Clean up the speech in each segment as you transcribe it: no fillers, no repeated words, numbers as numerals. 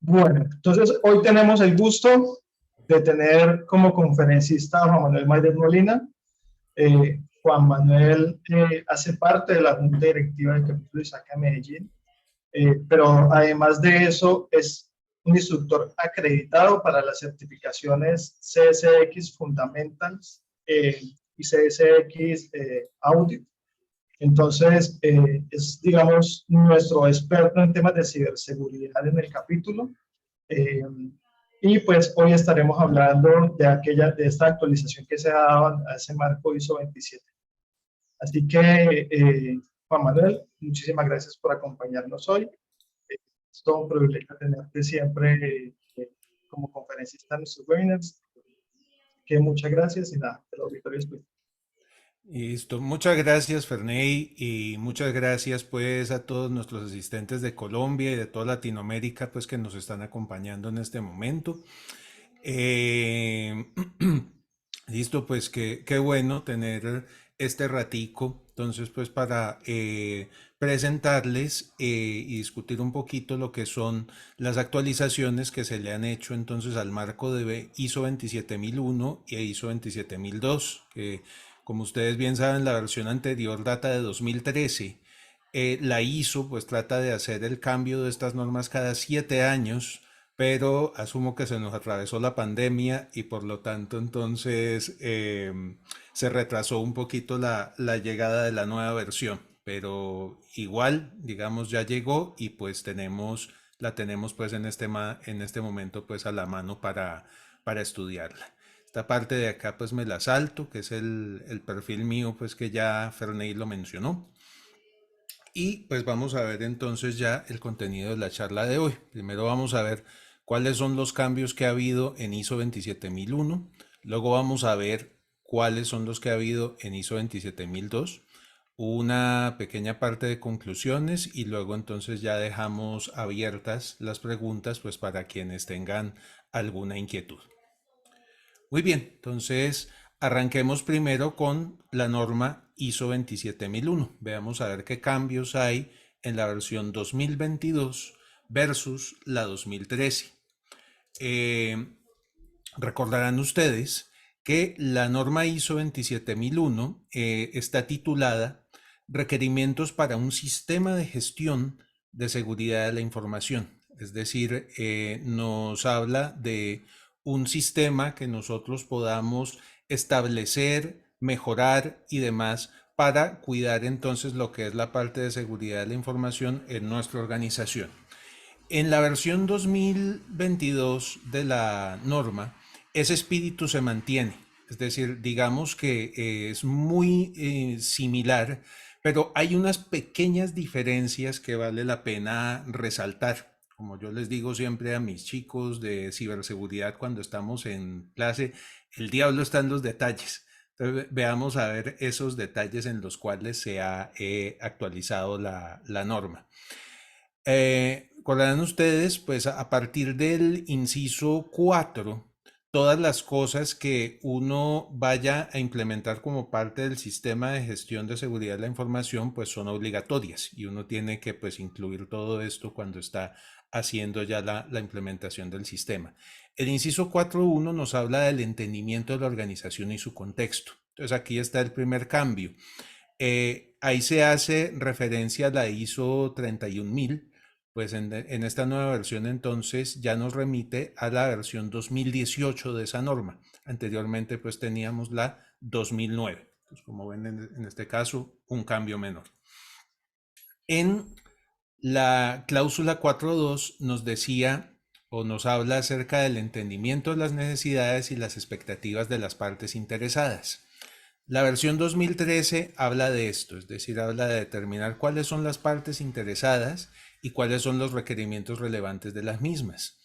Bueno, entonces hoy tenemos el gusto de tener como conferencista a Juan Manuel Maider Molina. Juan Manuel hace parte de la Junta Directiva del Capítulo ISACA Medellín, pero además de eso es un instructor acreditado para las certificaciones CSX Fundamentals y CSX Audit. Entonces, es, digamos, nuestro experto en temas de ciberseguridad en el capítulo. Eh, y pues hoy estaremos hablando de esta actualización que se ha dado a ese marco ISO 27. Así que, Juan Manuel, muchísimas gracias por acompañarnos hoy. Es todo un privilegio tenerte siempre como conferencista en nuestros webinars. Que muchas gracias y nada, el auditorio es tuyo. Listo, muchas gracias Ferney y muchas gracias pues a todos nuestros asistentes de Colombia y de toda Latinoamérica pues que nos están acompañando en este momento. Eh, Listo, pues qué bueno tener este ratico, entonces pues para presentarles y discutir un poquito lo que son las actualizaciones que se le han hecho entonces al marco de ISO 27001 y ISO 27002, que como ustedes bien saben la versión anterior data de 2013. La ISO pues trata de hacer el cambio de estas normas cada 7 años, pero asumo que se nos atravesó la pandemia y por lo tanto entonces se retrasó un poquito la llegada de la nueva versión, pero igual, digamos, ya llegó y pues la tenemos pues en este momento pues a la mano para estudiarla. Esta parte de acá pues me la salto, que es el perfil mío pues que ya Ferney lo mencionó. Y pues vamos a ver entonces ya el contenido de la charla de hoy. Primero vamos a ver cuáles son los cambios que ha habido en ISO 27001. Luego vamos a ver cuáles son los que ha habido en ISO 27002. Una pequeña parte de conclusiones y luego entonces ya dejamos abiertas las preguntas pues para quienes tengan alguna inquietud. Muy bien, entonces arranquemos primero con la norma ISO 27001. Veamos a ver qué cambios hay en la versión 2022 versus la 2013. Eh, Recordarán ustedes que la norma ISO 27001 está titulada Requerimientos para un sistema de gestión de seguridad de la información. Es decir, nos habla de un sistema que nosotros podamos establecer, mejorar y demás para cuidar entonces lo que es la parte de seguridad de la información en nuestra organización. En la versión 2022 de la norma, ese espíritu se mantiene. Es decir, digamos que es muy similar, pero hay unas pequeñas diferencias que vale la pena resaltar. Como yo les digo siempre a mis chicos de ciberseguridad cuando estamos en clase, el diablo está en los detalles. Entonces, veamos a ver esos detalles en los cuales se ha actualizado la norma. Recordarán ustedes, pues a partir del inciso 4, todas las cosas que uno vaya a implementar como parte del sistema de gestión de seguridad de la información, pues son obligatorias y uno tiene que pues incluir todo esto cuando está haciendo ya la implementación del sistema. El inciso 4.1 nos habla del entendimiento de la organización y su contexto. Entonces aquí está el primer cambio. Ahí se hace referencia a la ISO 31000, pues en esta nueva versión entonces ya nos remite a la versión 2018 de esa norma. Anteriormente pues teníamos la 2009. Entonces, como ven en este caso, un cambio menor. En la cláusula 4.2 nos decía o nos habla acerca del entendimiento de las necesidades y las expectativas de las partes interesadas. La versión 2013 habla de esto, es decir, habla de determinar cuáles son las partes interesadas y cuáles son los requerimientos relevantes de las mismas.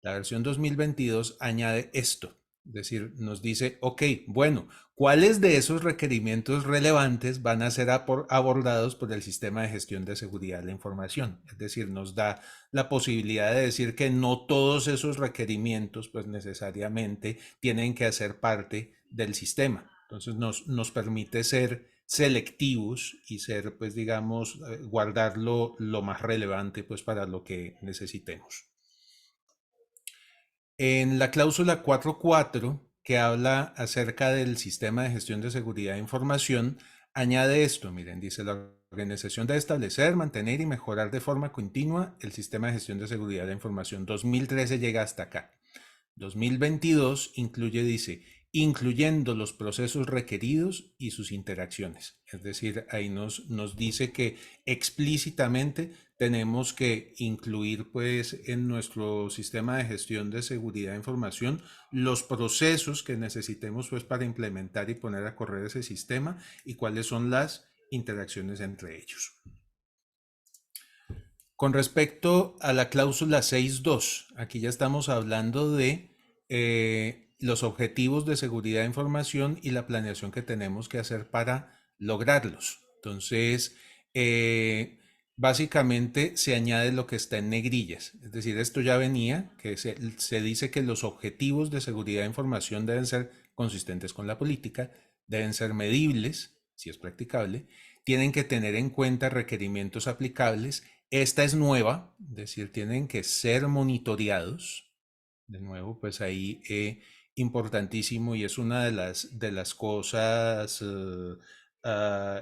La versión 2022 añade esto, es decir, nos dice, ok, bueno, ¿cuáles de esos requerimientos relevantes van a ser abordados por el sistema de gestión de seguridad de la información? Es decir, nos da la posibilidad de decir que no todos esos requerimientos pues necesariamente tienen que hacer parte del sistema. Entonces nos permite ser selectivos y ser, pues digamos, guardar lo más relevante pues para lo que necesitemos. En la cláusula 4.4, que habla acerca del sistema de gestión de seguridad de información, añade esto, miren, dice la organización debe establecer, mantener y mejorar de forma continua el sistema de gestión de seguridad de información. 2013 llega hasta acá. 2022 incluye, dice, incluyendo los procesos requeridos y sus interacciones. Es decir, ahí nos dice que explícitamente tenemos que incluir pues en nuestro sistema de gestión de seguridad de información los procesos que necesitemos pues para implementar y poner a correr ese sistema y cuáles son las interacciones entre ellos. Con respecto a la cláusula 6.2, aquí ya estamos hablando de los objetivos de seguridad de información y la planeación que tenemos que hacer para lograrlos. Entonces, básicamente se añade lo que está en negrillas. Es decir, esto ya venía, que se dice que los objetivos de seguridad de información deben ser consistentes con la política, deben ser medibles, si es practicable, tienen que tener en cuenta requerimientos aplicables. Esta es nueva, es decir, tienen que ser monitoreados. De nuevo, pues ahí importantísimo y es una de las cosas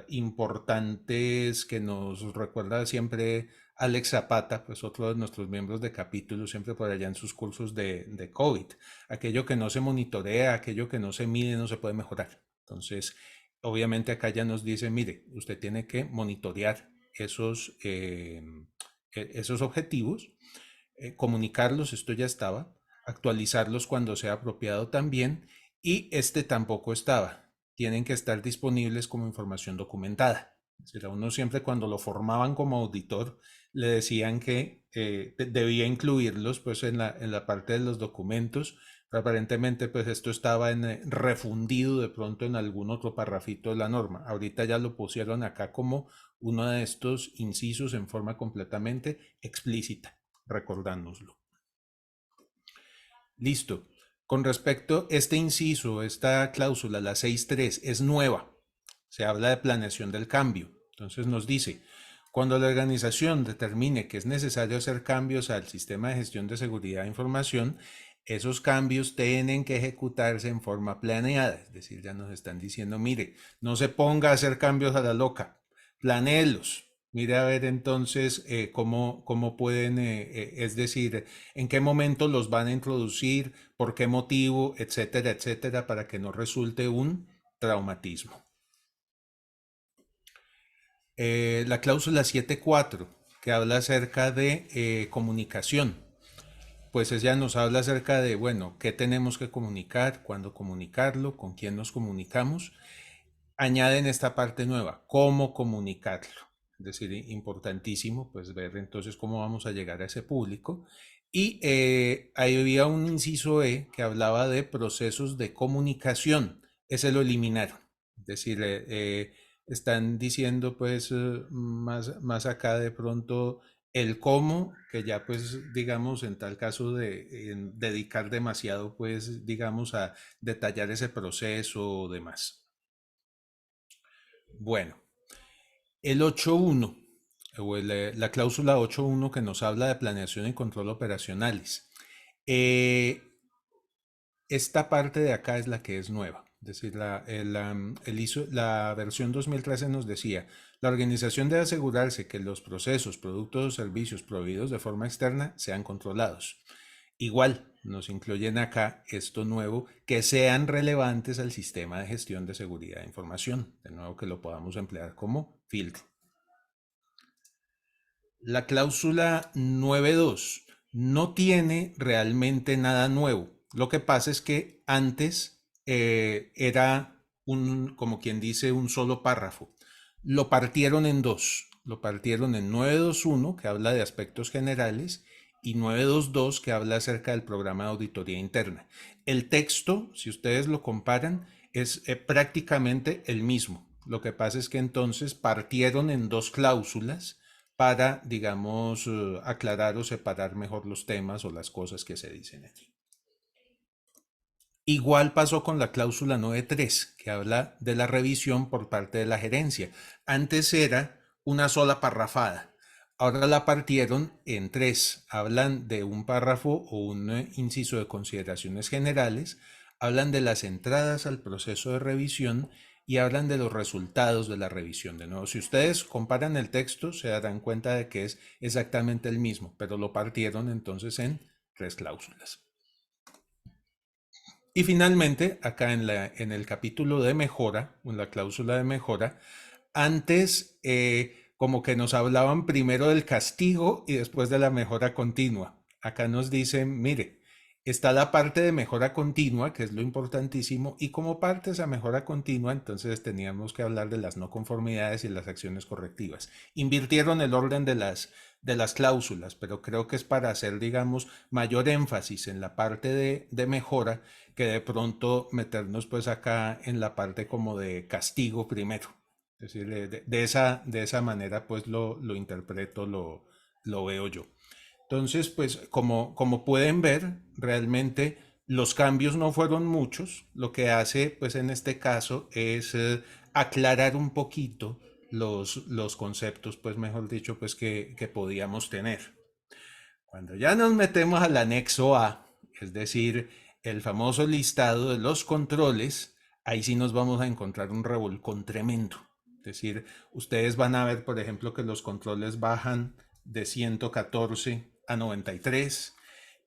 importantes que nos recuerda siempre Alex Zapata, pues otro de nuestros miembros de capítulo, siempre por allá en sus cursos de COVID. Aquello que no se monitorea, aquello que no se mide, no se puede mejorar. Entonces, obviamente acá ya nos dice, mire, usted tiene que monitorear esos objetivos, comunicarlos, esto ya estaba, actualizarlos cuando sea apropiado también, y este tampoco estaba. Tienen que estar disponibles como información documentada. Es decir, a uno siempre cuando lo formaban como auditor le decían que debía incluirlos pues en la parte de los documentos, pero aparentemente pues esto estaba refundido de pronto en algún otro parrafito de la norma. Ahorita ya lo pusieron acá como uno de estos incisos en forma completamente explícita, recordándoslo. Listo. Con respecto a este inciso, esta cláusula, la 6.3, es nueva. Se habla de planeación del cambio. Entonces nos dice, cuando la organización determine que es necesario hacer cambios al sistema de gestión de seguridad de información, esos cambios tienen que ejecutarse en forma planeada. Es decir, ya nos están diciendo, mire, no se ponga a hacer cambios a la loca, planéelos. Mire a ver entonces cómo pueden, es decir, en qué momento los van a introducir, por qué motivo, etcétera, etcétera, para que no resulte un traumatismo. La cláusula 7.4, que habla acerca de comunicación, pues ella nos habla acerca de, bueno, qué tenemos que comunicar, cuándo comunicarlo, con quién nos comunicamos. Añaden esta parte nueva, cómo comunicarlo. Es decir, importantísimo, pues ver entonces cómo vamos a llegar a ese público. Y ahí había un inciso E que hablaba de procesos de comunicación. Ese lo eliminaron. Es decir, están diciendo pues más acá de pronto el cómo, que ya pues digamos en tal caso de dedicar demasiado pues digamos a detallar ese proceso o demás. Bueno, el 8.1 o la cláusula 8.1 que nos habla de planeación y control operacionales. Esta parte de acá es la que es nueva. Es decir, la versión 2013 nos decía, la organización debe asegurarse que los procesos, productos o servicios proveídos de forma externa sean controlados. Igual, nos incluyen acá esto nuevo, que sean relevantes al sistema de gestión de seguridad de información. De nuevo, que lo podamos emplear como filtro. La cláusula 9.2 no tiene realmente nada nuevo. Lo que pasa es que antes era como quien dice, un solo párrafo. Lo partieron en dos. Lo partieron en 9.2.1, que habla de aspectos generales, y 9.2.2, que habla acerca del programa de auditoría interna. El texto, si ustedes lo comparan, es prácticamente el mismo. Lo que pasa es que entonces partieron en dos cláusulas para, digamos, aclarar o separar mejor los temas o las cosas que se dicen allí. Igual pasó con la cláusula 9.3, que habla de la revisión por parte de la gerencia. Antes era una sola parrafada. Ahora la partieron en tres. Hablan de un párrafo o un inciso de consideraciones generales, hablan de las entradas al proceso de revisión y hablan de los resultados de la revisión. De nuevo, si ustedes comparan el texto, se darán cuenta de que es exactamente el mismo, pero lo partieron entonces en tres cláusulas. Y finalmente, acá en el capítulo de mejora, en la cláusula de mejora, antes como que nos hablaban primero del castigo y después de la mejora continua. Acá nos dicen, mire, está la parte de mejora continua, que es lo importantísimo, y como parte de esa mejora continua, entonces teníamos que hablar de las no conformidades y las acciones correctivas. Invirtieron el orden de las cláusulas, pero creo que es para hacer, digamos, mayor énfasis en la parte de mejora que de pronto meternos pues acá en la parte como de castigo primero. Es decir, de esa manera pues lo interpreto, lo veo yo. Entonces, pues como pueden ver, realmente los cambios no fueron muchos. Lo que hace pues en este caso es aclarar un poquito los conceptos, pues mejor dicho, pues que podíamos tener. Cuando ya nos metemos al anexo A, es decir, el famoso listado de los controles, ahí sí nos vamos a encontrar un revolcón tremendo. Es decir, ustedes van a ver, por ejemplo, que los controles bajan de 114 a 93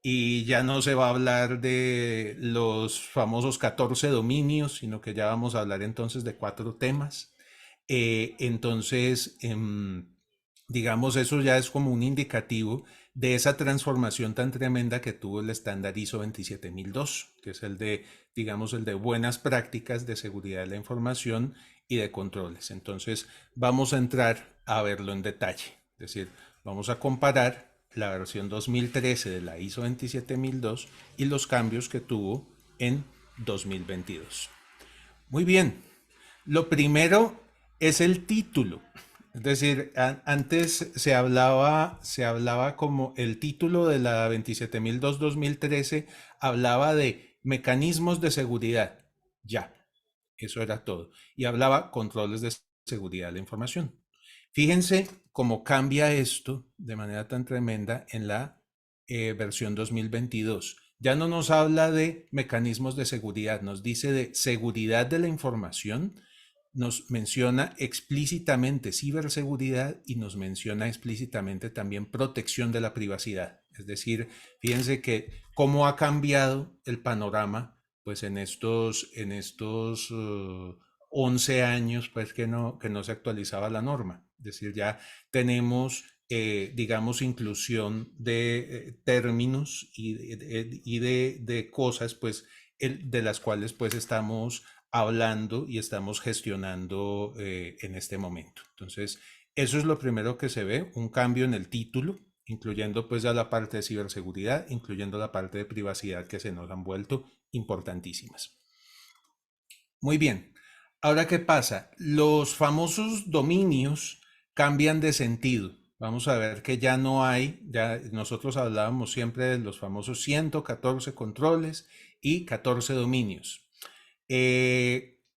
y ya no se va a hablar de los famosos 14 dominios, sino que ya vamos a hablar entonces de 4 temas. Entonces, digamos, eso ya es como un indicativo de esa transformación tan tremenda que tuvo el estándar ISO 27002, que es el de, digamos, el de buenas prácticas de seguridad de la información y de controles. Entonces, vamos a entrar a verlo en detalle. Es decir, vamos a comparar la versión 2013 de la ISO 27002 y los cambios que tuvo en 2022. Muy bien, lo primero es el título. Es decir, antes se hablaba como el título de la 27002-2013 hablaba de mecanismos de seguridad. Ya, eso era todo. Y hablaba controles de seguridad de la información. Fíjense cómo cambia esto de manera tan tremenda en la versión 2022. Ya no nos habla de mecanismos de seguridad, nos dice de seguridad de la información, nos menciona explícitamente ciberseguridad y nos menciona explícitamente también protección de la privacidad. Es decir, fíjense que cómo ha cambiado el panorama pues en estos 11 años pues que no se actualizaba la norma. Es decir, ya tenemos, digamos, inclusión de términos de cosas pues de las cuales pues estamos hablando y estamos gestionando en este momento. Entonces, eso es lo primero que se ve, un cambio en el título, incluyendo pues ya la parte de ciberseguridad, incluyendo la parte de privacidad que se nos han vuelto importantísimas. Muy bien. Ahora, ¿qué pasa? Los famosos dominios cambian de sentido. Vamos a ver que ya no hay, ya nosotros hablábamos siempre de los famosos 114 controles y 14 dominios.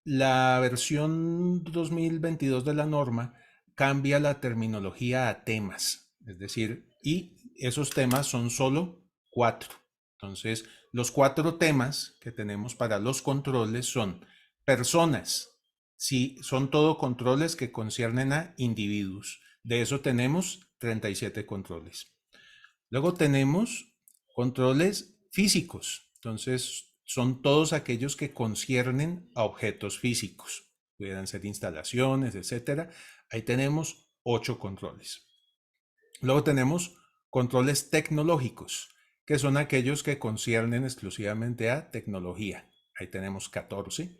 La versión 2022 de la norma cambia la terminología a temas, es decir, y esos temas son solo 4. Entonces, los 4 temas que tenemos para los controles son personas, si son todo controles que conciernen a individuos. De eso tenemos 37 controles. Luego tenemos controles físicos. Entonces, son todos aquellos que conciernen a objetos físicos. Pueden ser instalaciones, etcétera. Ahí tenemos 8 controles. Luego tenemos controles tecnológicos, que son aquellos que conciernen exclusivamente a tecnología. Ahí tenemos 14.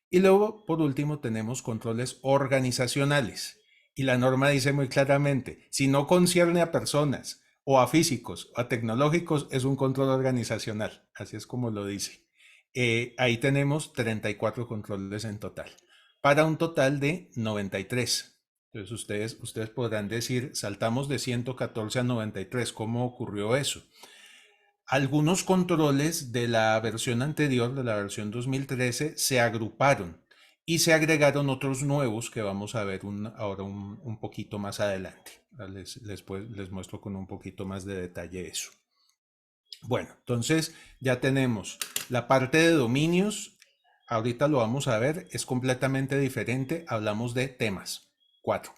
Y luego, por último, tenemos controles organizacionales. Y la norma dice muy claramente, si no concierne a personas o a físicos o a tecnológicos, es un control organizacional. Así es como lo dice. Ahí tenemos 34 controles en total, para un total de 93. Entonces ustedes podrán decir, saltamos de 114 a 93. ¿Cómo ocurrió eso? Algunos controles de la versión anterior, de la versión 2013, se agruparon y se agregaron otros nuevos que vamos a ver ahora un poquito más adelante. Les muestro con un poquito más de detalle eso. Bueno, entonces ya tenemos la parte de dominios. Ahorita lo vamos a ver, es completamente diferente. Hablamos de temas, 4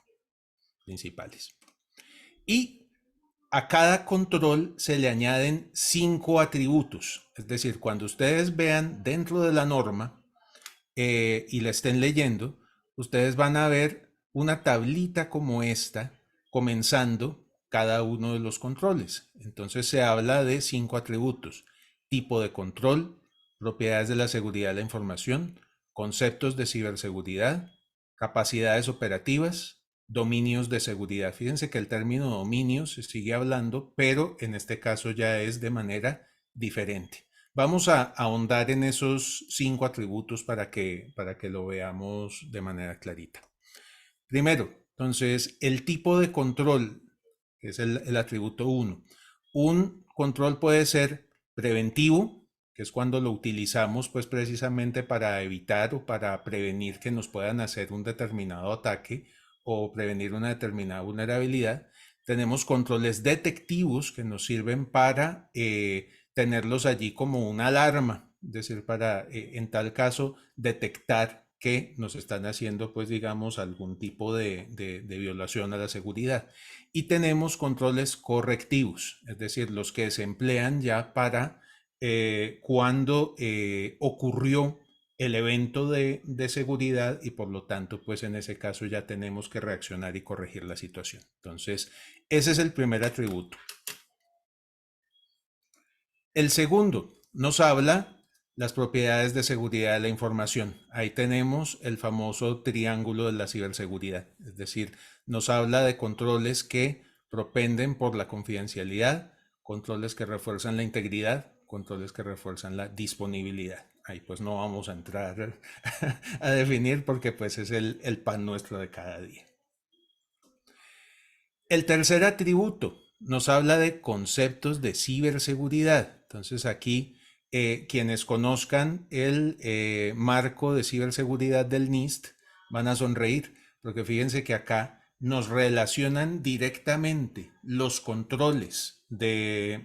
principales. Y a cada control se le añaden 5 atributos. Es decir, cuando ustedes vean dentro de la norma y la estén leyendo, ustedes van a ver una tablita como esta, comenzando cada uno de los controles. Entonces se habla de 5 atributos: tipo de control, propiedades de la seguridad de la información, conceptos de ciberseguridad, capacidades operativas, dominios de seguridad. Fíjense que el término dominio se sigue hablando, pero en este caso ya es de manera diferente. Vamos a ahondar en esos 5 atributos para que lo veamos de manera clarita. Primero, entonces, el tipo de control, que es el atributo 1. Un control puede ser preventivo, que es cuando lo utilizamos pues precisamente para evitar o para prevenir que nos puedan hacer un determinado ataque o prevenir una determinada vulnerabilidad. Tenemos controles detectivos que nos sirven para tenerlos allí como una alarma, es decir, para en tal caso detectar que nos están haciendo, pues digamos, algún tipo de violación a la seguridad. Y tenemos controles correctivos, es decir, los que se emplean ya para cuando ocurrió el evento de seguridad y por lo tanto, pues en ese caso ya tenemos que reaccionar y corregir la situación. Entonces, ese es el primer atributo. El segundo nos habla las propiedades de seguridad de la información. Ahí tenemos el famoso triángulo de la ciberseguridad, es decir, nos habla de controles que propenden por la confidencialidad, controles que refuerzan la integridad, controles que refuerzan la disponibilidad. Ahí pues no vamos a entrar a definir porque pues es el pan nuestro de cada día. El tercer atributo nos habla de conceptos de ciberseguridad. Entonces aquí quienes conozcan el marco de ciberseguridad del NIST van a sonreír, porque fíjense que acá nos relacionan directamente los controles de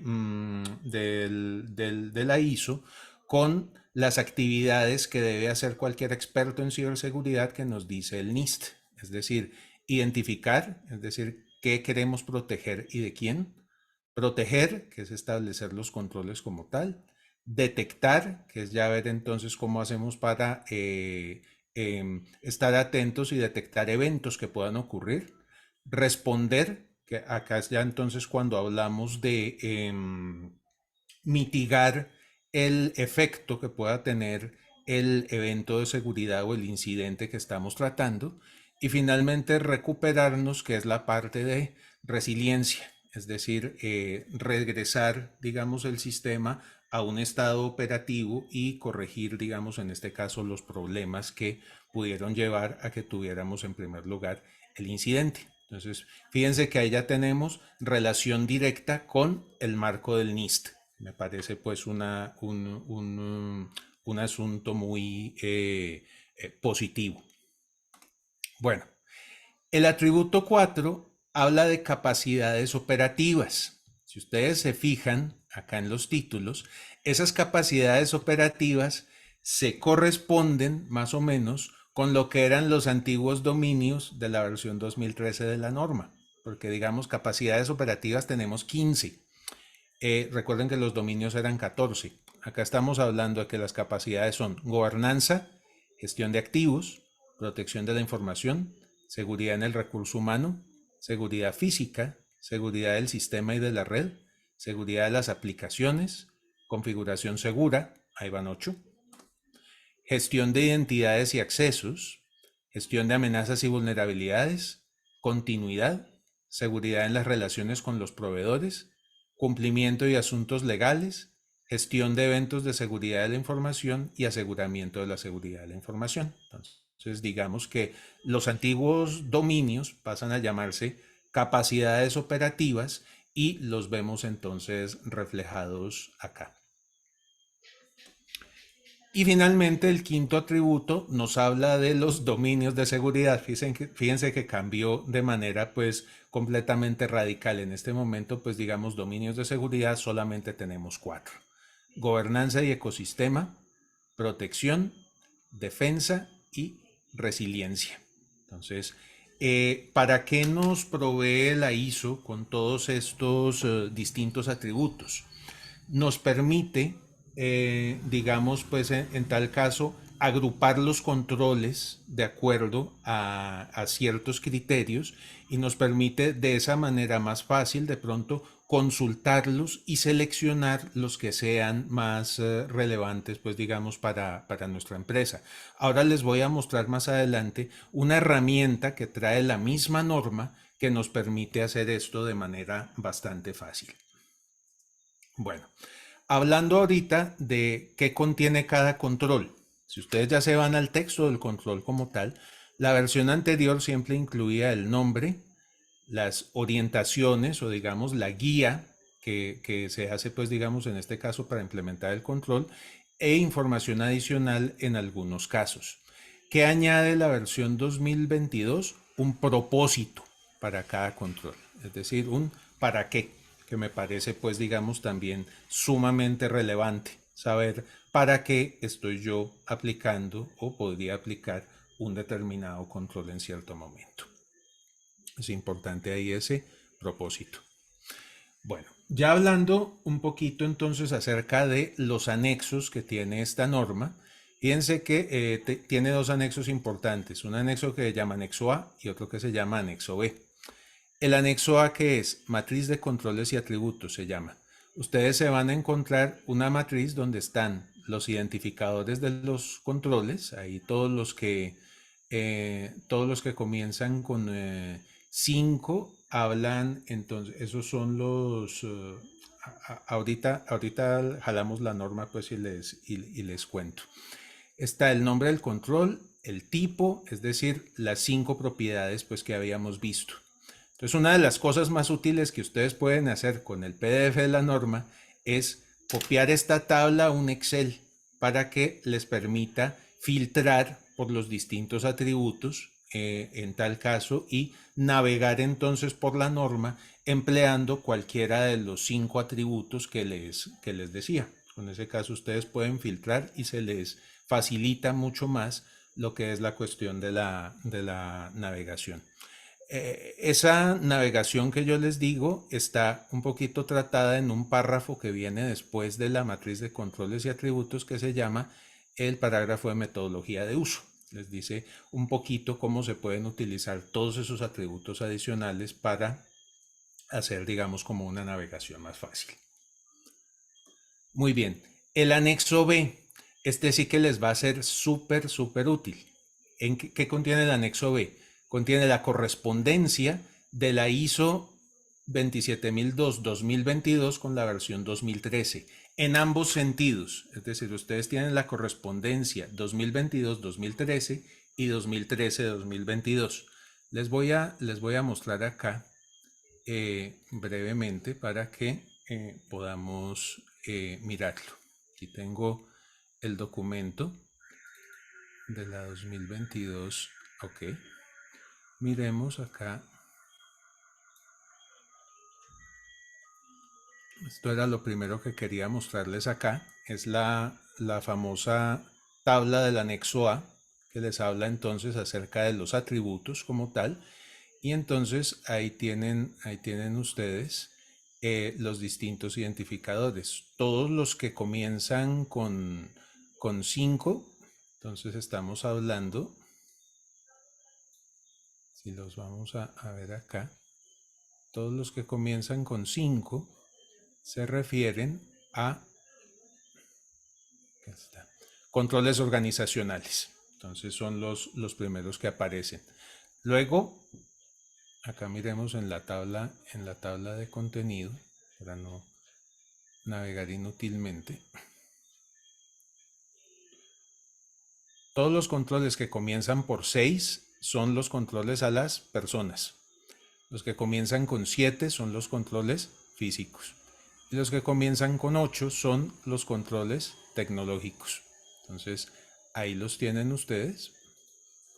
la ISO con las actividades que debe hacer cualquier experto en ciberseguridad que nos dice el NIST. Es decir, identificar, es decir, qué queremos proteger y de quién. Proteger, que es establecer los controles como tal. Detectar, que es ya ver entonces cómo hacemos para estar atentos y detectar eventos que puedan ocurrir. Responder, que acá es ya entonces cuando hablamos de mitigar el efecto que pueda tener el evento de seguridad o el incidente que estamos tratando. Y finalmente recuperarnos, que es la parte de resiliencia, es decir, regresar, digamos, el sistema a un estado operativo y corregir, digamos, en este caso, los problemas que pudieron llevar a que tuviéramos en primer lugar el incidente. Entonces, fíjense que ahí ya tenemos relación directa con el marco del NIST. Me parece pues un asunto muy positivo. Bueno, el atributo 4 habla de capacidades operativas. Si ustedes se fijan acá en los títulos, esas capacidades operativas se corresponden más o menos con lo que eran los antiguos dominios de la versión 2013 de la norma, porque digamos capacidades operativas tenemos 15. Recuerden que los dominios eran 14. Acá estamos hablando de que las capacidades son gobernanza, gestión de activos, protección de la información, seguridad en el recurso humano, seguridad física, seguridad del sistema y de la red, seguridad de las aplicaciones, configuración segura, ahí van 8, gestión de identidades y accesos, gestión de amenazas y vulnerabilidades, continuidad, seguridad en las relaciones con los proveedores, cumplimiento y asuntos legales, gestión de eventos de seguridad de la información y aseguramiento de la seguridad de la información. Entonces, digamos que los antiguos dominios pasan a llamarse capacidades operativas y los vemos entonces reflejados acá. Y finalmente el quinto atributo nos habla de los dominios de seguridad. Fíjense que cambió de manera pues completamente radical. En este momento pues digamos dominios de seguridad solamente tenemos 4. Gobernanza y ecosistema, protección, defensa y resiliencia. Entonces, ¿para qué nos provee la ISO con todos estos distintos atributos? Nos permite, digamos, pues en tal caso, agrupar los controles de acuerdo a ciertos criterios y nos permite de esa manera más fácil de pronto consultarlos y seleccionar los que sean más relevantes, pues digamos, para nuestra empresa. Ahora les voy a mostrar más adelante una herramienta que trae la misma norma que nos permite hacer esto de manera bastante fácil. Bueno, hablando ahorita de qué contiene cada control. Si ustedes ya se van al texto del control como tal, la versión anterior siempre incluía el nombre, las orientaciones o digamos la guía que se hace pues digamos en este caso para implementar el control e información adicional en algunos casos. ¿Qué añade la versión 2022? Un propósito para cada control, es decir, un para qué, que me parece pues digamos también sumamente relevante saber para qué estoy yo aplicando o podría aplicar un determinado control en cierto momento. Es importante ahí ese propósito. Bueno, ya hablando un poquito entonces acerca de los anexos que tiene esta norma, fíjense que tiene dos anexos importantes, un anexo que se llama anexo A y otro que se llama anexo B. El anexo A, que es matriz de controles y atributos, se llama. Ustedes se van a encontrar una matriz donde están los identificadores de los controles, ahí todos los que comienzan con 5 hablan, entonces esos son los, ahorita jalamos la norma pues y les cuento. Está el nombre del control, el tipo, es decir, las 5 propiedades pues que habíamos visto. Entonces, una de las cosas más útiles que ustedes pueden hacer con el PDF de la norma es copiar esta tabla a un Excel para que les permita filtrar por los distintos atributos en tal caso y navegar entonces por la norma empleando cualquiera de los 5 atributos que les decía. En ese caso ustedes pueden filtrar y se les facilita mucho más lo que es la cuestión de la navegación. Esa navegación que yo les digo está un poquito tratada en un párrafo que viene después de la matriz de controles y atributos que se llama el parágrafo de metodología de uso. Les dice un poquito cómo se pueden utilizar todos esos atributos adicionales para hacer, digamos, como una navegación más fácil. Muy bien, el anexo B, este sí que les va a ser súper útil. ¿En qué contiene el anexo B? Contiene la correspondencia de la ISO 27002-2022 con la versión 2013 en ambos sentidos, es decir, ustedes tienen la correspondencia 2022-2013 y 2013-2022. Les voy a mostrar acá brevemente para que podamos mirarlo. Aquí tengo el documento de la 2022. Ok, miremos acá. Esto era lo primero que quería mostrarles acá. Es la famosa tabla del anexo A, que les habla entonces acerca de los atributos como tal. Y entonces ahí tienen ustedes los distintos identificadores. Todos los que comienzan con 5, entonces estamos hablando, si los vamos a ver acá, todos los que comienzan con 5 se refieren a controles organizacionales. Entonces son los primeros que aparecen. Luego, acá miremos en la tabla de contenido, para no navegar inútilmente. Todos los controles que comienzan por 6 son los controles a las personas. Los que comienzan con 7 son los controles físicos. Y los que comienzan con 8 son los controles tecnológicos. Entonces, ahí los tienen ustedes.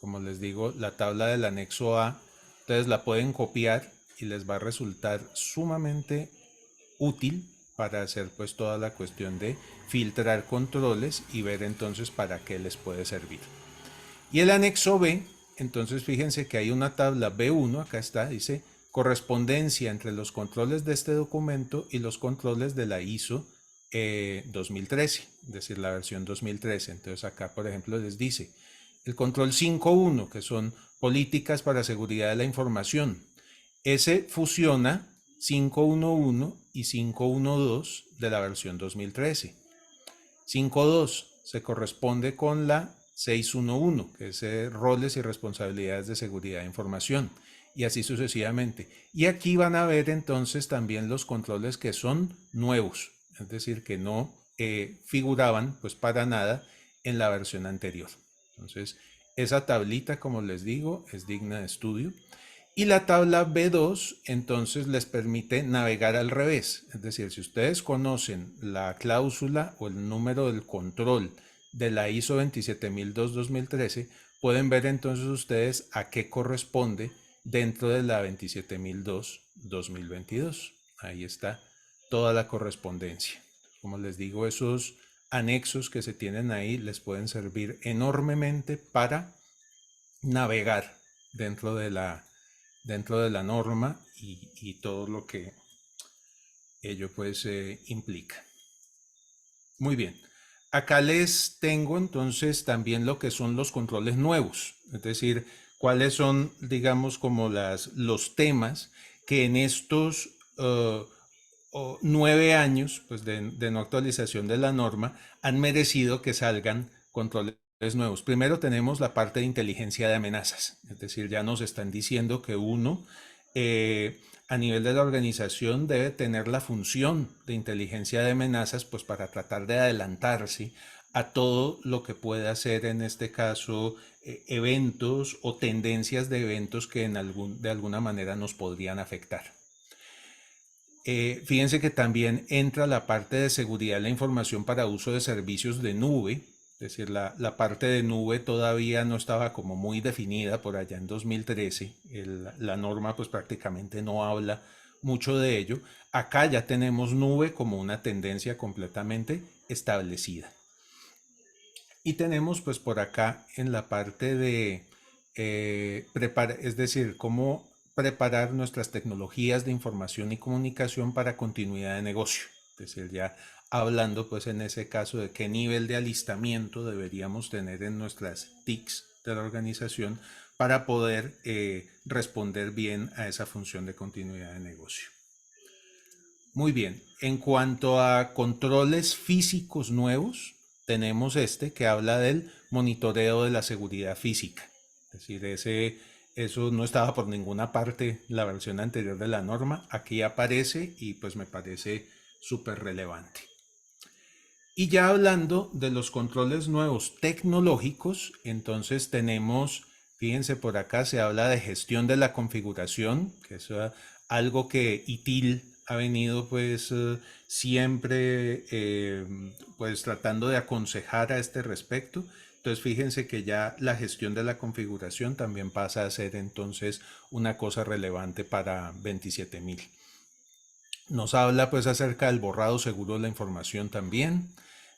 Como les digo, la tabla del anexo A, ustedes la pueden copiar y les va a resultar sumamente útil para hacer pues toda la cuestión de filtrar controles y ver entonces para qué les puede servir. Y el anexo B, entonces fíjense que hay una tabla B1, acá está, dice correspondencia entre los controles de este documento y los controles de la ISO 2013, es decir, la versión 2013. Entonces acá, por ejemplo, les dice el control 5.1, que son políticas para seguridad de la información. Ese fusiona 5.1.1 y 5.1.2 de la versión 2013. 5.2 se corresponde con la 6.1.1, que es roles y responsabilidades de seguridad de información, y así sucesivamente. Y aquí van a ver entonces también los controles que son nuevos, es decir, que no figuraban pues para nada en la versión anterior. Entonces, esa tablita, como les digo, es digna de estudio. Y la tabla B2 entonces les permite navegar al revés. Es decir, si ustedes conocen la cláusula o el número del control de la ISO 27002-2013, pueden ver entonces ustedes a qué corresponde dentro de la 27002-2022. Ahí está toda la correspondencia. Como les digo, esos anexos que se tienen ahí les pueden servir enormemente para navegar dentro de la norma y todo lo que ello pues implica. Muy bien. Acá les tengo entonces también lo que son los controles nuevos, es decir, cuáles son, digamos, como los temas que en estos 9 años pues, de no actualización de la norma han merecido que salgan controles nuevos. Primero tenemos la parte de inteligencia de amenazas, es decir, ya nos están diciendo que uno a nivel de la organización debe tener la función de inteligencia de amenazas pues para tratar de adelantarse a todo lo que pueda ser en este caso eventos o tendencias de eventos que de alguna manera nos podrían afectar. Fíjense que también entra la parte de seguridad de la información para uso de servicios de nube, es decir, la parte de nube todavía no estaba como muy definida por allá en 2013, la norma pues prácticamente no habla mucho de ello. Acá ya tenemos nube como una tendencia completamente establecida. Y tenemos pues por acá en la parte de es decir, cómo preparar nuestras tecnologías de información y comunicación para continuidad de negocio. Es decir, ya hablando pues en ese caso de qué nivel de alistamiento deberíamos tener en nuestras TICs de la organización para poder responder bien a esa función de continuidad de negocio. Muy bien, en cuanto a controles físicos nuevos, tenemos este que habla del monitoreo de la seguridad física. Es decir, eso no estaba por ninguna parte la versión anterior de la norma. Aquí aparece y pues me parece súper relevante. Y ya hablando de los controles nuevos tecnológicos, entonces tenemos, fíjense por acá, se habla de gestión de la configuración, que es algo que ITIL ha venido pues siempre pues tratando de aconsejar a este respecto. Entonces fíjense que ya la gestión de la configuración también pasa a ser entonces una cosa relevante para 27000. Nos habla pues acerca del borrado seguro de la información también.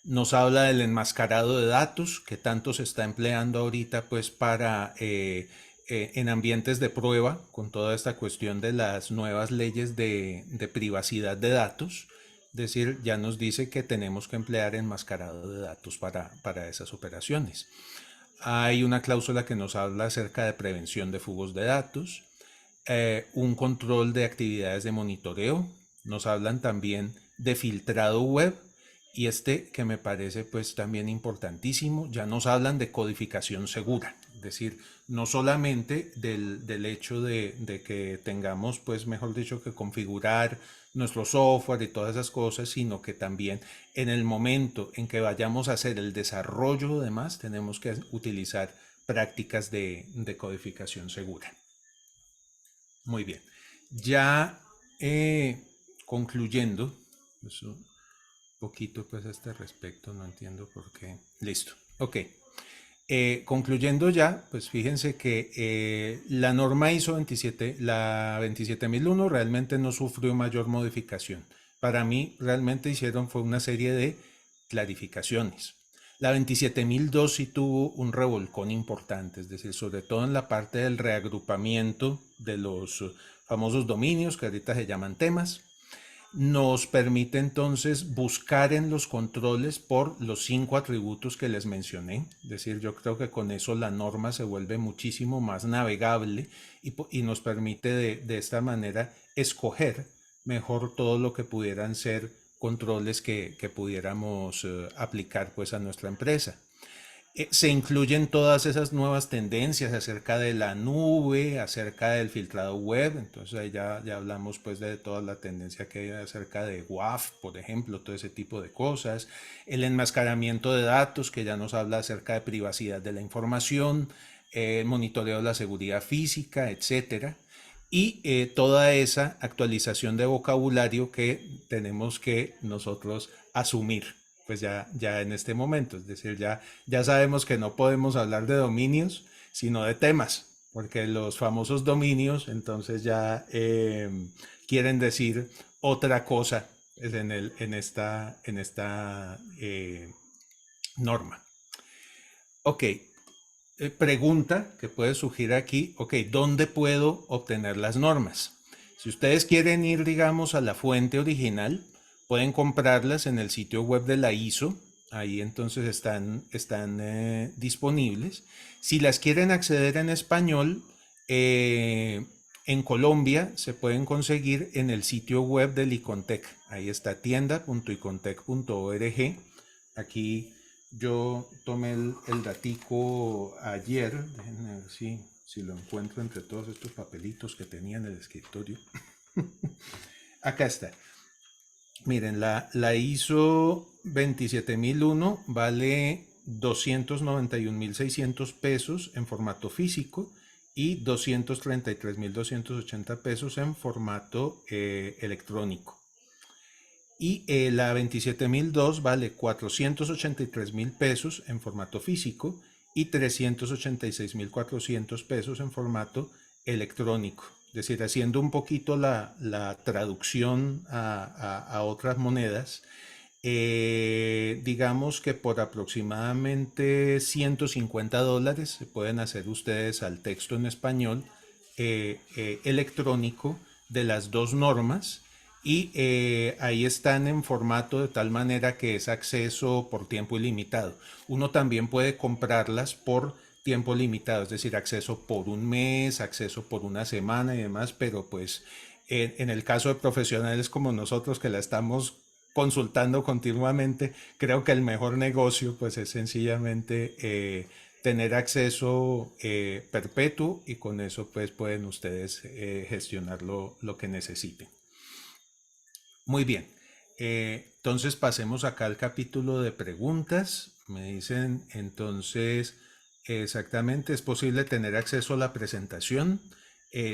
Nos habla del enmascarado de datos que tanto se está empleando ahorita pues para en ambientes de prueba con toda esta cuestión de las nuevas leyes de privacidad de datos. Es decir, ya nos dice que tenemos que emplear enmascarado de datos para esas operaciones. Hay una cláusula que nos habla acerca de prevención de flujos de datos, un control de actividades de monitoreo. Nos hablan también de filtrado web y este que me parece pues también importantísimo, ya nos hablan de codificación segura, es decir, no solamente del hecho de que tengamos pues mejor dicho que configurar nuestro software y todas esas cosas, sino que también en el momento en que vayamos a hacer el desarrollo de más tenemos que utilizar prácticas de codificación segura. Muy bien, ya concluyendo, eso poquito pues a este respecto, no entiendo por qué. Listo, ok. Concluyendo ya, pues fíjense que la norma ISO 27, la 27001 realmente no sufrió mayor modificación. Para mí realmente hicieron fue una serie de clarificaciones. La 27002 sí tuvo un revolcón importante, es decir, sobre todo en la parte del reagrupamiento de los famosos dominios que ahorita se llaman temas. Nos permite entonces buscar en los controles por los 5 atributos que les mencioné. Es decir, yo creo que con eso la norma se vuelve muchísimo más navegable y nos permite de esta manera escoger mejor todo lo que pudieran ser controles que pudiéramos aplicar pues a nuestra empresa. Se incluyen todas esas nuevas tendencias acerca de la nube, acerca del filtrado web. Entonces ahí ya hablamos pues de toda la tendencia que hay acerca de WAF, por ejemplo, todo ese tipo de cosas. El enmascaramiento de datos, que ya nos habla acerca de privacidad de la información, el monitoreo de la seguridad física, etcétera. Y toda esa actualización de vocabulario que tenemos que nosotros asumir pues ya en este momento. Es decir, ya sabemos que no podemos hablar de dominios, sino de temas, porque los famosos dominios entonces ya quieren decir otra cosa en esta norma. Ok, pregunta que puede surgir aquí, ok, ¿dónde puedo obtener las normas? Si ustedes quieren ir, digamos, a la fuente original, pueden comprarlas en el sitio web de la ISO, ahí entonces están disponibles. Si las quieren acceder en español, en Colombia se pueden conseguir en el sitio web del Icontec, ahí está tienda.icontec.org. Aquí yo tomé el datico ayer, déjenme ver si lo encuentro entre todos estos papelitos que tenía en el escritorio. Acá está. Miren, la ISO 27001 vale 291.600 pesos en formato físico y 233.280 pesos en formato electrónico. Y la 27002 vale 483.000 pesos en formato físico y 386.400 pesos en formato electrónico. Es decir, haciendo un poquito la traducción a otras monedas, digamos que por aproximadamente $150 se pueden hacer ustedes al texto en español electrónico de las dos normas. Y ahí están en formato de tal manera que es acceso por tiempo ilimitado. Uno también puede comprarlas por tiempo limitado, es decir, acceso por un mes, acceso por una semana y demás, pero pues en el caso de profesionales como nosotros que la estamos consultando continuamente, creo que el mejor negocio pues es sencillamente tener acceso perpetuo y con eso pues pueden ustedes gestionar lo que necesiten. Muy bien, entonces pasemos acá al capítulo de preguntas. Me dicen entonces exactamente, ¿es posible tener acceso a la presentación?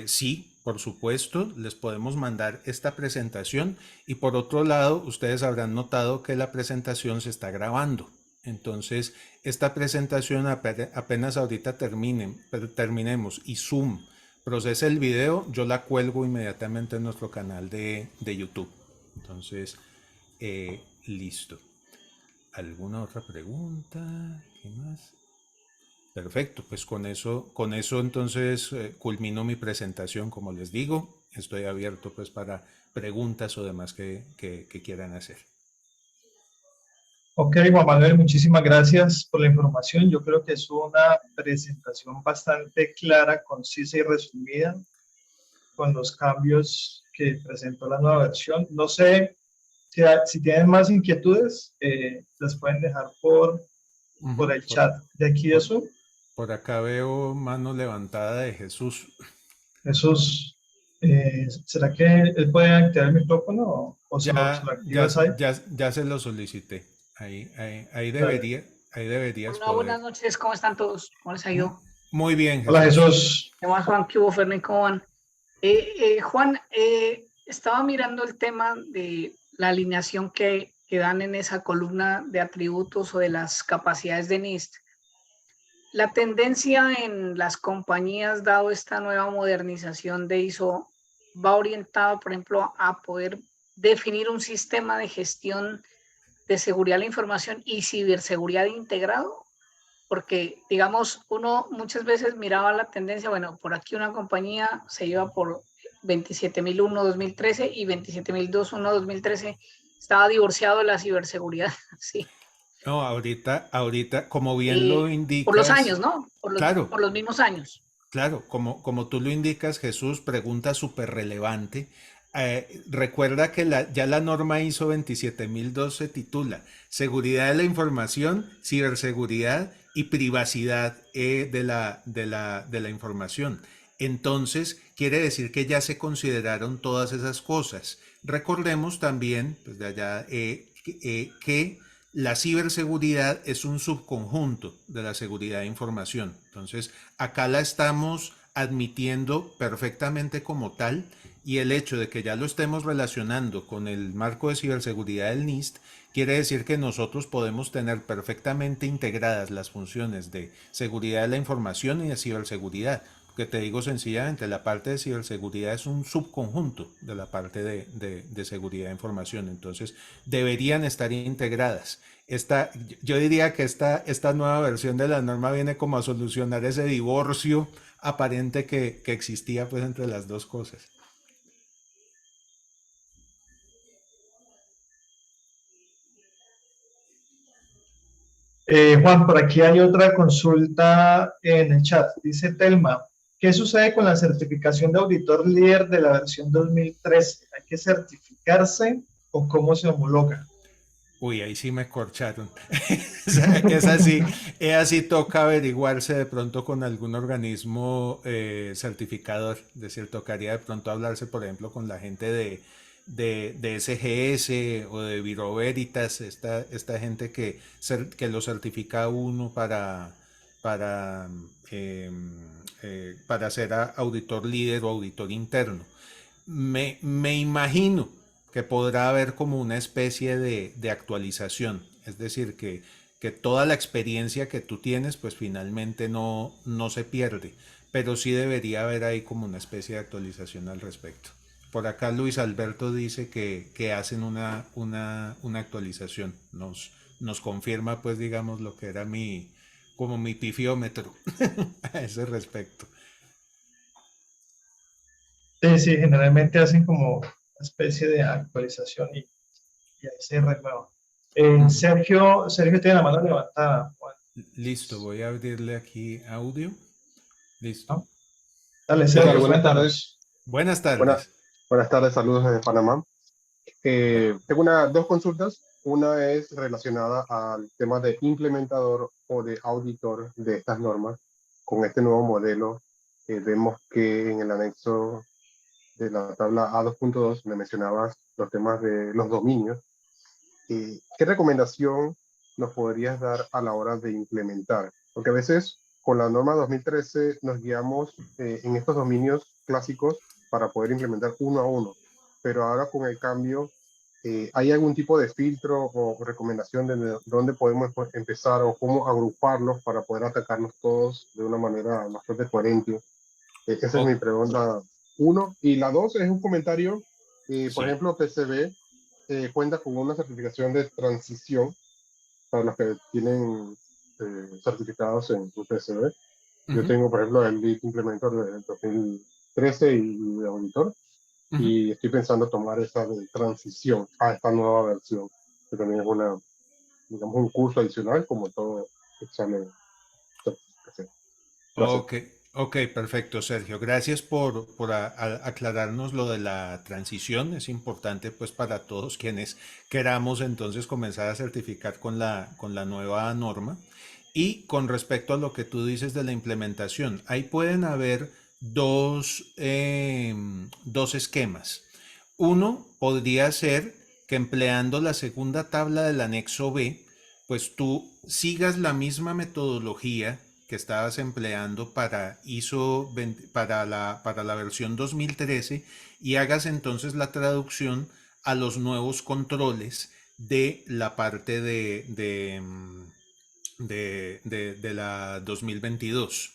Sí, por supuesto, les podemos mandar esta presentación y por otro lado, ustedes habrán notado que la presentación se está grabando. Entonces, esta presentación apenas ahorita terminemos y Zoom procese el video, yo la cuelgo inmediatamente en nuestro canal de YouTube. Entonces, listo. ¿Alguna otra pregunta? ¿Qué más? Perfecto, pues con eso entonces culmino mi presentación, como les digo. Estoy abierto pues para preguntas o demás que quieran hacer. Ok, Juan Manuel, muchísimas gracias por la información. Yo creo que es una presentación bastante clara, concisa y resumida con los cambios que presentó la nueva versión. No sé si tienen más inquietudes, las pueden dejar por el chat de aquí de Zoom. Por acá veo mano levantada de Jesús. Jesús, ¿será que él puede activar el micrófono o se lo activas ahí? Ya se lo solicité. Ahí deberías Hola, buenas noches, ¿cómo están todos? ¿Cómo les ha ido? Muy bien, Jesús. Hola, Jesús. ¿Qué más, Juan? ¿Qué hubo, Fernández? ¿Cómo van? Juan, estaba mirando el tema de la alineación que que dan en esa columna de atributos o de las capacidades de NIST. La tendencia en las compañías, dado esta nueva modernización de ISO, va orientada, por ejemplo, a poder definir un sistema de gestión de seguridad de la información y ciberseguridad integrado, porque, digamos, uno muchas veces miraba la tendencia, bueno, por aquí una compañía se iba por 27001 2013 y 27001 2013 estaba divorciado de la ciberseguridad, sí. No, ahorita, como bien lo Por los indicas, años, ¿no? claro, Por los mismos años. claro, como tú lo indicas, Jesús, pregunta súper relevante. Recuerda que ya la norma ISO 27002 se titula Seguridad de la Información, Ciberseguridad y Privacidad de la información. Entonces, quiere decir que ya se consideraron todas esas cosas. Recordemos también, pues de allá, que la ciberseguridad es un subconjunto de la seguridad de información. Entonces, acá la estamos admitiendo perfectamente como tal, y el hecho de que ya lo estemos relacionando con el marco de ciberseguridad del NIST quiere decir que nosotros podemos tener perfectamente integradas las funciones de seguridad de la información y de ciberseguridad. Que te digo sencillamente, la parte de ciberseguridad es un subconjunto de la parte de seguridad de información, entonces deberían estar integradas. Yo diría que esta nueva versión de la norma viene como a solucionar ese divorcio aparente que existía pues entre las dos cosas. Juan, por aquí hay otra consulta en el chat. Dice Telma, ¿qué sucede con la certificación de auditor líder de la versión 2013? ¿Hay que certificarse o cómo se homologa? Uy, ahí sí me corcharon. Es así toca averiguarse de pronto con algún organismo certificador. Es decir, tocaría de pronto hablarse, por ejemplo, con la gente de SGS o de Bureau Veritas, esta gente que lo certifica a uno para, eh, para ser auditor líder o auditor interno. Me imagino que podrá haber como una especie de actualización, es decir, que toda la experiencia que tú tienes pues finalmente no se pierde, pero sí debería haber ahí como una especie de actualización al respecto. Por acá Luis Alberto dice que hacen una actualización, nos confirma pues digamos lo que era como mi pifiómetro a ese respecto. Sí, sí, generalmente hacen como una especie de actualización y ahí se renueva. Sergio tiene la mano levantada, Juan, Listo, voy a abrirle aquí audio. Listo. ¿no? Dale, ¿Qué tal? Sergio, Buenas cuéntanos. tardes. Buenas Buenas, tardes. buenas tardes, saludos desde Panamá. Tengo dos consultas. Una es relacionada al tema de implementador o de auditor de estas normas. Con este nuevo modelo, vemos que en el anexo de la tabla A2.2 me mencionabas los temas de los dominios. ¿Qué recomendación nos podrías dar a la hora de implementar? Porque a veces con la norma 2013 nos guiamos en estos dominios clásicos para poder implementar uno a uno, pero ahora con el cambio, ¿hay algún tipo de filtro o recomendación de dónde podemos empezar o cómo agruparlos para poder atacarnos todos de una manera bastante coherente? Esa es mi Oh, pregunta uno. Y la dos es un comentario, por sí. ejemplo, PCB cuenta con una certificación de transición para los que tienen certificados en PCB. Yo Ujú, tengo, por ejemplo, el Lead Implementor del 2013 y de auditor, ujú. y estoy pensando tomar esa de transición a esta nueva versión, que también es digamos, un curso adicional como todo examen de certificación. Gracias. Ok, ok, perfecto, Sergio. Gracias por aclararnos lo de la transición. Es importante pues para todos quienes queramos entonces comenzar a certificar con la nueva norma. Y con respecto a lo que tú dices de la implementación, ahí pueden haber dos esquemas. Uno podría ser que empleando la segunda tabla del anexo B, pues tú sigas la misma metodología que estabas empleando para ISO para la versión 2013 y hagas entonces la traducción a los nuevos controles de la parte de la 2022.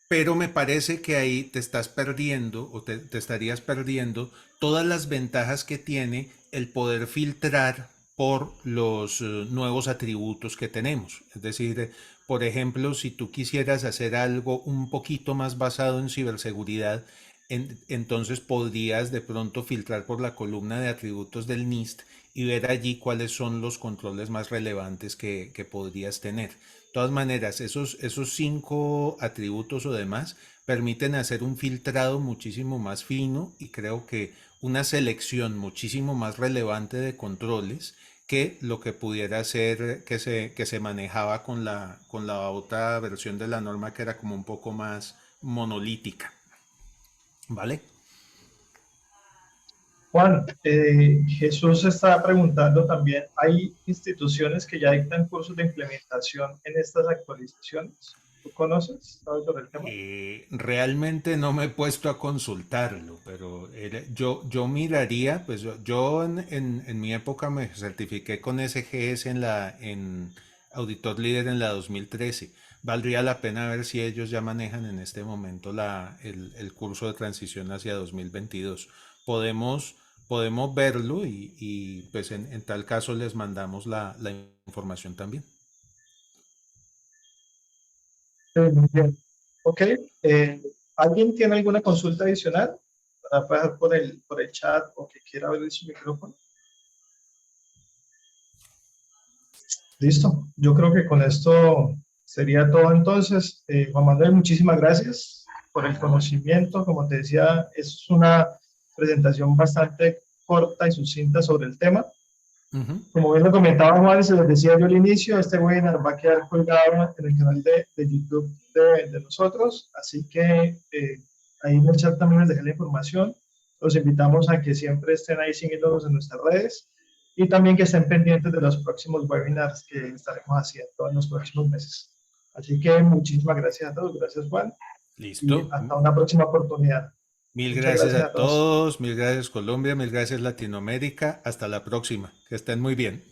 Pero me parece que ahí te estás perdiendo o te estarías perdiendo todas las ventajas que tiene el poder filtrar por los nuevos atributos que tenemos. Es decir, por ejemplo, si tú quisieras hacer algo un poquito más basado en ciberseguridad, entonces podrías de pronto filtrar por la columna de atributos del NIST y ver allí cuáles son los controles más relevantes que podrías tener. De todas maneras, esos 5 atributos o demás permiten hacer un filtrado muchísimo más fino y creo que una selección muchísimo más relevante de controles que lo que pudiera ser que se manejaba con la otra versión de la norma que era como un poco más monolítica. ¿Vale? Juan, Jesús estaba preguntando también, ¿hay instituciones que ya dictan cursos de implementación en estas actualizaciones? ¿Tú conoces? ¿Sabes sobre el tema? Realmente no me he puesto a consultarlo, pero yo miraría, pues yo en mi época me certifiqué con SGS en Auditor Líder en la 2013. Valdría la pena ver si ellos ya manejan en este momento el curso de transición hacia 2022. Podemos verlo y pues en tal caso les mandamos la información también. Muy bien. Ok. ¿Alguien tiene alguna consulta adicional para pasar por el chat o que quiera abrir su micrófono? Listo. Yo creo que con esto sería todo entonces. Juan Manuel, muchísimas gracias por el conocimiento. Como te decía, es una presentación bastante corta y sucinta sobre el tema. Como bien lo comentaba Juan y se les decía yo al inicio, este webinar va a quedar colgado en el canal de YouTube de nosotros, así que ahí en el chat también les dejé la información. Los invitamos a que siempre estén ahí siguiéndonos en nuestras redes y también que estén pendientes de los próximos webinars que estaremos haciendo en los próximos meses. Así que muchísimas gracias a todos, gracias Juan. Listo. Y hasta una próxima oportunidad. Mil Muchas gracias gracias a a todos. todos, mil gracias Colombia, mil gracias Latinoamérica. Hasta la próxima. Que estén muy bien.